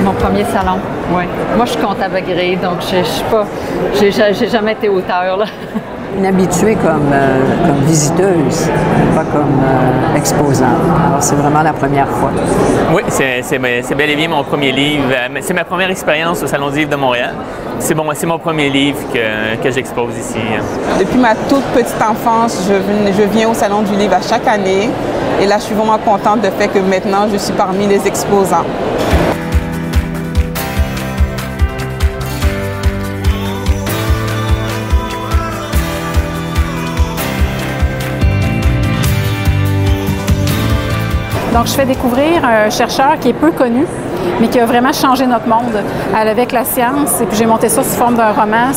Mon premier salon, oui. Moi, je suis comptable agréée, donc j'ai jamais été auteur, là. Une habituée comme visiteuse, pas comme exposante. Alors, c'est vraiment la première fois. Oui, c'est bel et bien mon premier livre. C'est ma première expérience au Salon du livre de Montréal. C'est mon premier livre que j'expose ici. Depuis ma toute petite enfance, je viens au Salon du livre à chaque année. Et là, je suis vraiment contente du fait que maintenant, je suis parmi les exposants. Donc, je fais découvrir un chercheur qui est peu connu, mais qui a vraiment changé notre monde avec la science. Et puis, j'ai monté ça sous forme d'un roman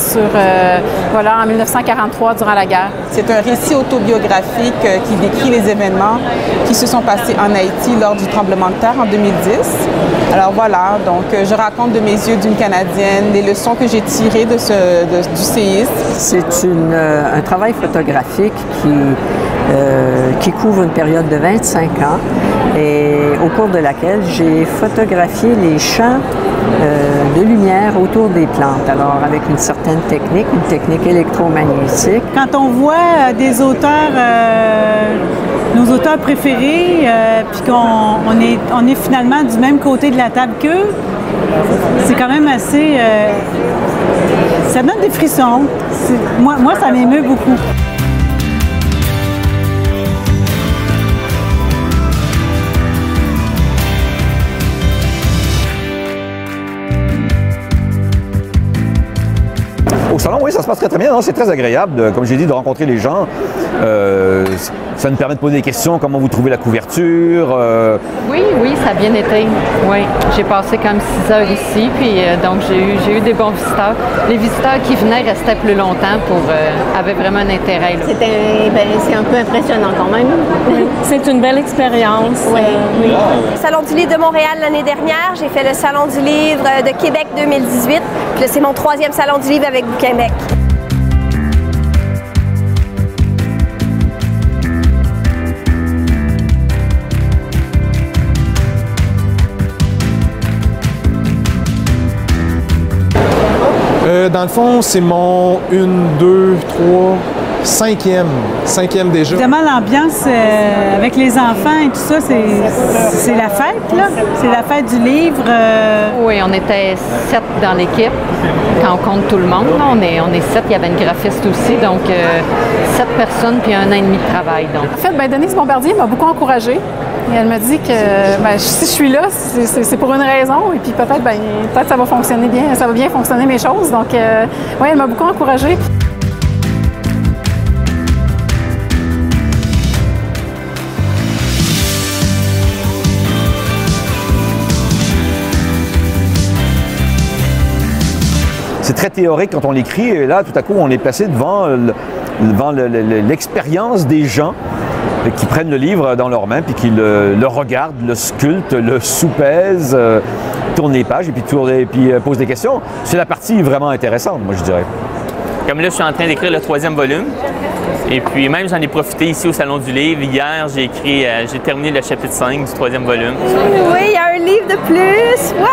en 1943, durant la guerre. C'est un récit autobiographique qui décrit les événements qui se sont passés en Haïti lors du tremblement de terre en 2010. Alors voilà, donc je raconte de mes yeux d'une Canadienne les leçons que j'ai tirées du séisme. C'est un travail photographique qui couvre une période de 25 ans et au cours de laquelle j'ai photographié les champs de lumière autour des plantes. Alors avec une certaine technique, une technique électromagnétique. Quand on voit des auteurs, nos auteurs préférés, puis qu'on est finalement du même côté de la table qu'eux, c'est quand même assez... ça donne des frissons. Moi, ça m'émeut beaucoup. Au salon, oui, ça se passe très bien. C'est très agréable, comme j'ai dit, de rencontrer les gens. Ça nous permet de poser des questions, comment vous trouvez la couverture. Oui, ça a bien été. Oui, j'ai passé comme 6 heures ici, puis donc j'ai eu des bons visiteurs. Les visiteurs qui venaient restaient plus longtemps avaient vraiment un intérêt. C'est un peu impressionnant quand même. Oui. C'est une belle expérience. Oui. Salon du livre de Montréal l'année dernière, j'ai fait le Salon du livre de Québec 2018. Puis c'est mon 3e Salon du livre avec Québec. Dans le fond, c'est mon 5e déjà. Évidemment, l'ambiance avec les enfants et tout ça, c'est la fête, là. C'est la fête du livre. Oui, on était 7 dans l'équipe. Quand on compte tout le monde, là, on est 7. Il y avait une graphiste aussi, donc 7 personnes puis 1 an et demi de travail. Donc. En fait, Denise Bombardier m'a beaucoup encouragée. Et elle m'a dit que si je suis là, c'est pour une raison. Et puis peut-être ça va fonctionner bien, ça va bien fonctionner mes choses. Donc, oui, elle m'a beaucoup encouragée. C'est très théorique quand on l'écrit. Et là, tout à coup, on est placé devant l'expérience des gens qui prennent le livre dans leurs mains, puis qui le regardent, le sculptent, le soupèsent, tournent les pages et puis posent des questions. C'est la partie vraiment intéressante, moi, je dirais. Comme là, je suis en train d'écrire le 3e volume. Et puis même, j'en ai profité ici au Salon du livre. Hier, j'ai terminé le chapitre 5 du 3e volume. Oui, il y a un livre de plus! Ouais!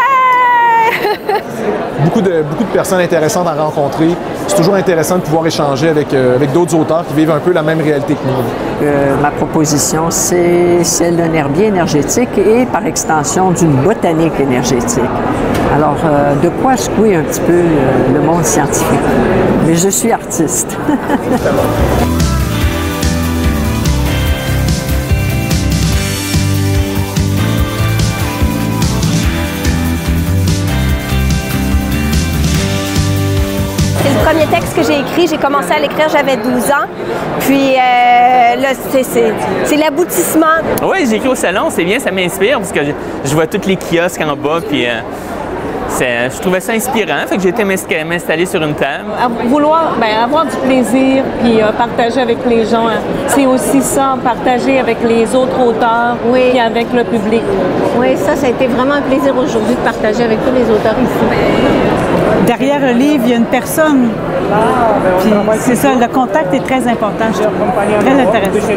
Beaucoup de personnes intéressantes à rencontrer. C'est toujours intéressant de pouvoir échanger avec d'autres auteurs qui vivent un peu la même réalité que nous. Ma proposition, c'est celle d'un herbier énergétique et par extension d'une botanique énergétique. Alors, de quoi secouer un petit peu le monde scientifique. Mais je suis artiste. Le premier texte que j'ai écrit, j'ai commencé à l'écrire, j'avais 12 ans. Puis là, c'est l'aboutissement. Oui, j'ai écrit au salon, c'est bien, ça m'inspire parce que je vois tous les kiosques en bas, puis je trouvais ça inspirant, fait que j'ai été m'installer sur une table. Avoir du plaisir puis partager avec les gens, c'est aussi ça, partager avec les autres auteurs et avec le public. Oui, ça a été vraiment un plaisir aujourd'hui de partager avec tous les auteurs ici. Derrière le livre, il y a une personne. Puis c'est ça, le contact est très important, je trouve. Très intéressant.